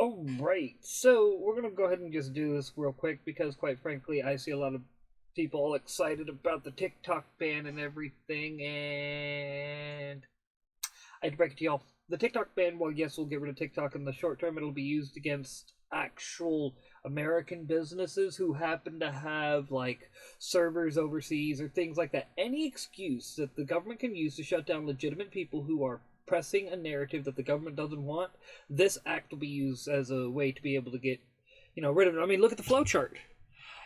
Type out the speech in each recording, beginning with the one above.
Alright, so we're gonna go ahead and just do this real quick because, quite frankly, I see a lot of people all excited about the TikTok ban and everything, and I had to break it to y'all. The TikTok ban, well, yes, we'll get rid of TikTok in the short term. It'll be used against actual American businesses who happen to have, like, servers overseas or things like that. Any excuse that the government can use to shut down legitimate people who are pressing a narrative that the government doesn't want, this act will be used as a way to be able to get, rid of it. I mean, look at the flowchart.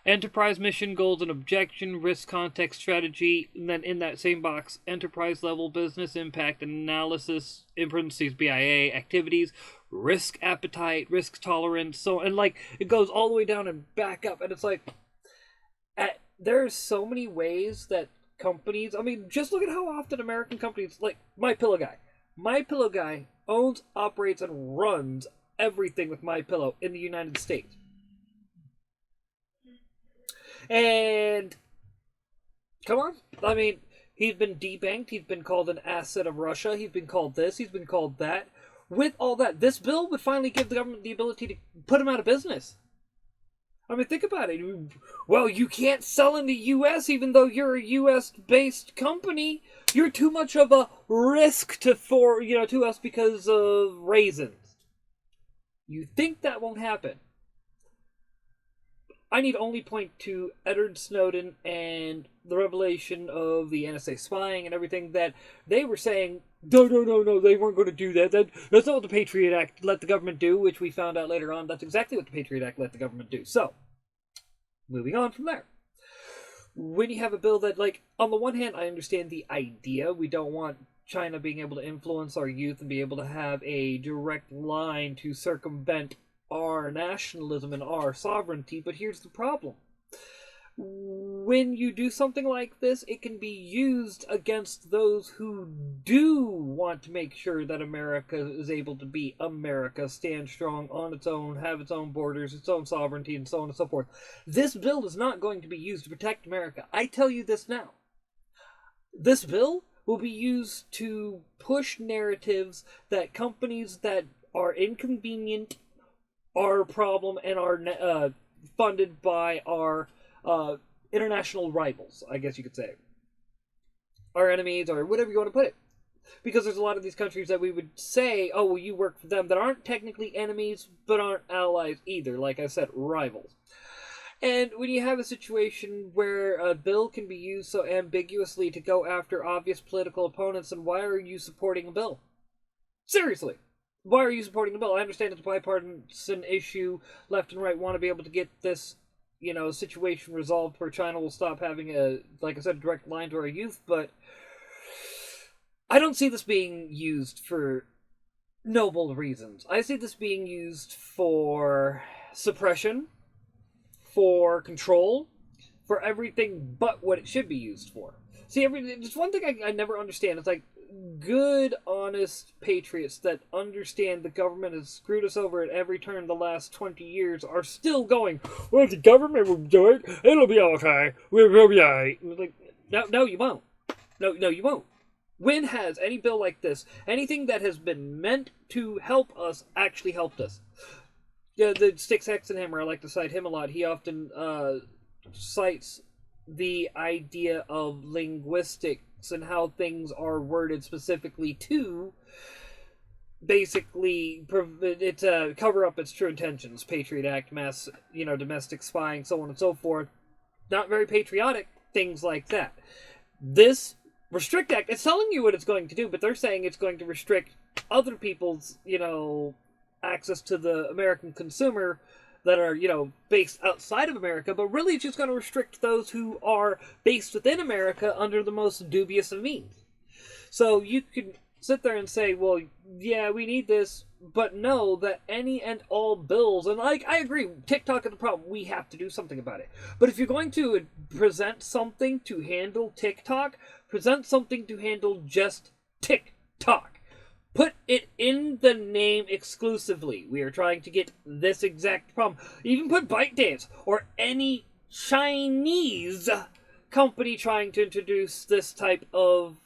Enterprise mission goals and objection, risk context strategy, and then in that same box, enterprise level business impact analysis, in parentheses BIA activities, risk appetite, risk tolerance, so and like it goes all the way down and back up, and it's like there's so many ways that companies. I mean, just look at how often American companies like My Pillow Guy owns, operates, and runs everything with My Pillow in the United States. And come on, I mean, he's been debanked. He's been called an asset of Russia. He's been called this. He's been called that. With all that, this bill would finally give the government the ability to put him out of business. I mean, think about it. Well, you can't sell in the U.S. even though you're a U.S.-based company. You're too much of a risk to us because of raisins. You think that won't happen? I need only point to Edward Snowden and the revelation of the NSA spying and everything that they were saying, no, they weren't going to do that. That's not what the Patriot Act let the government do, which we found out later on. That's exactly what the Patriot Act let the government do. So, moving on from there. When you have a bill that, like, on the one hand, I understand the idea. We don't want China being able to influence our youth and be able to have a direct line to circumvent our nationalism and our sovereignty, but here's the problem. When you do something like this, it can be used against those who do want to make sure that America is able to be America, stand strong on its own, have its own borders, its own sovereignty, and so on and so forth. This bill is not going to be used to protect America. I tell you this now. This bill will be used to push narratives that companies that are inconvenient, are a problem, and are funded by our international rivals, I guess you could say. Our enemies, or whatever you want to put it. Because there's a lot of these countries that we would say, oh, well, you work for them, that aren't technically enemies, but aren't allies either. Like I said, rivals. And when you have a situation where a bill can be used so ambiguously to go after obvious political opponents, then why are you supporting a bill? Seriously. Why are you supporting the bill? I understand it's a bipartisan issue. Left and right want to be able to get this, situation resolved where China will stop having like I said, direct line to our youth, but I don't see this being used for noble reasons. I see this being used for suppression, for control, for everything but what it should be used for. See, there's one thing I never understand. It's like, good, honest patriots that understand the government has screwed us over at every turn the last 20 years are still going, well, the government will do it. It'll be okay. We'll be all right. Like, no, you won't. No, you won't. When has any bill like this, anything that has been meant to help us, actually helped us? Yeah, the Styx Hexenhammer, I like to cite him a lot. He often cites the idea of linguistics and how things are worded specifically to basically cover up its true intentions. Patriot Act, mass, domestic spying, so on and so forth. Not very patriotic, things like that. This Restrict Act, it's telling you what it's going to do, but they're saying it's going to restrict other people's, access to the American consumer that are, based outside of America, but really it's just going to restrict those who are based within America under the most dubious of means. So you can sit there and say, well, yeah, we need this, but know that any and all bills, and I agree, TikTok is the problem, we have to do something about it. But if you're going to present something to handle TikTok, present something to handle just TikTok. Put it in the name exclusively. We are trying to get this exact problem. Even put ByteDance or any Chinese company trying to introduce this type of,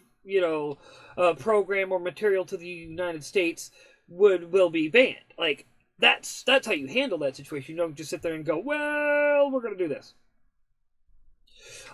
program or material to the United States will be banned. Like, That's how you handle that situation. You don't just sit there and go, well, we're going to do this.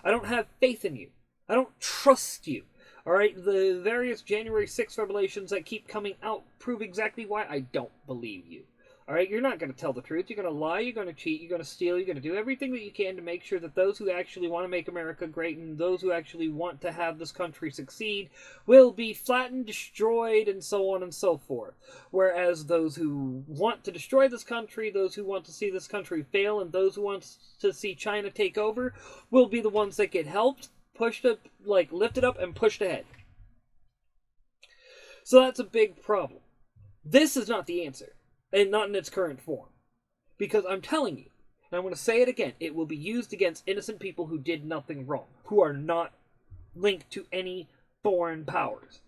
I don't have faith in you. I don't trust you. All right, the various January 6th revelations that keep coming out prove exactly why I don't believe you. All right, you're not going to tell the truth. You're going to lie. You're going to cheat. You're going to steal. You're going to do everything that you can to make sure that those who actually want to make America great and those who actually want to have this country succeed will be flattened, destroyed, and so on and so forth. Whereas those who want to destroy this country, those who want to see this country fail, and those who want to see China take over will be the ones that get helped, pushed up, like lifted up, and pushed ahead. So that's a big problem. This is not the answer. And not in its current form. Because I'm telling you, and I'm going to say it again, it will be used against innocent people who did nothing wrong, who are not linked to any foreign powers.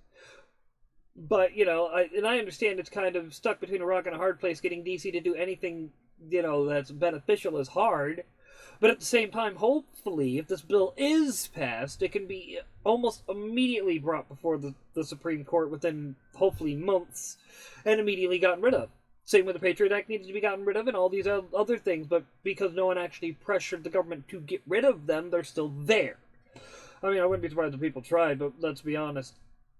But, I understand it's kind of stuck between a rock and a hard place. Getting DC to do anything, that's beneficial is hard. But at the same time, hopefully, if this bill is passed, it can be almost immediately brought before the Supreme Court within, hopefully, months, and immediately gotten rid of. Same with the Patriot Act needs to be gotten rid of and all these other things, but because no one actually pressured the government to get rid of them, they're still there. I mean, I wouldn't be surprised if people tried, but let's be honest.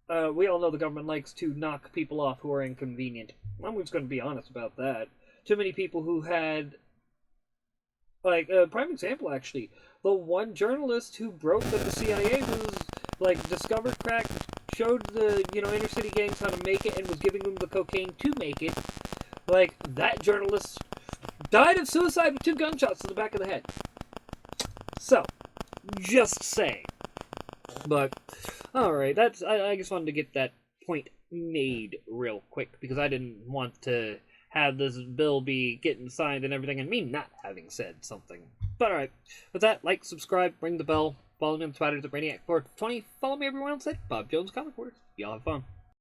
We all know the government likes to knock people off who are inconvenient. I'm just going to be honest about that. Too many people who had... Like, a prime example, actually. The one journalist who broke that the CIA was, discovered crack, showed the, inner city gangs how to make it, and was giving them the cocaine to make it. That journalist died of suicide with 2 gunshots to the back of the head. So, just saying. But, alright, I just wanted to get that point made real quick, because I didn't want to have this bill be getting signed and everything, and me not having said something. But alright, with that, like, subscribe, ring the bell, follow me on Twitter at Brainiac420, follow me everywhere else at Bob Jones Comic Wars. Y'all have fun.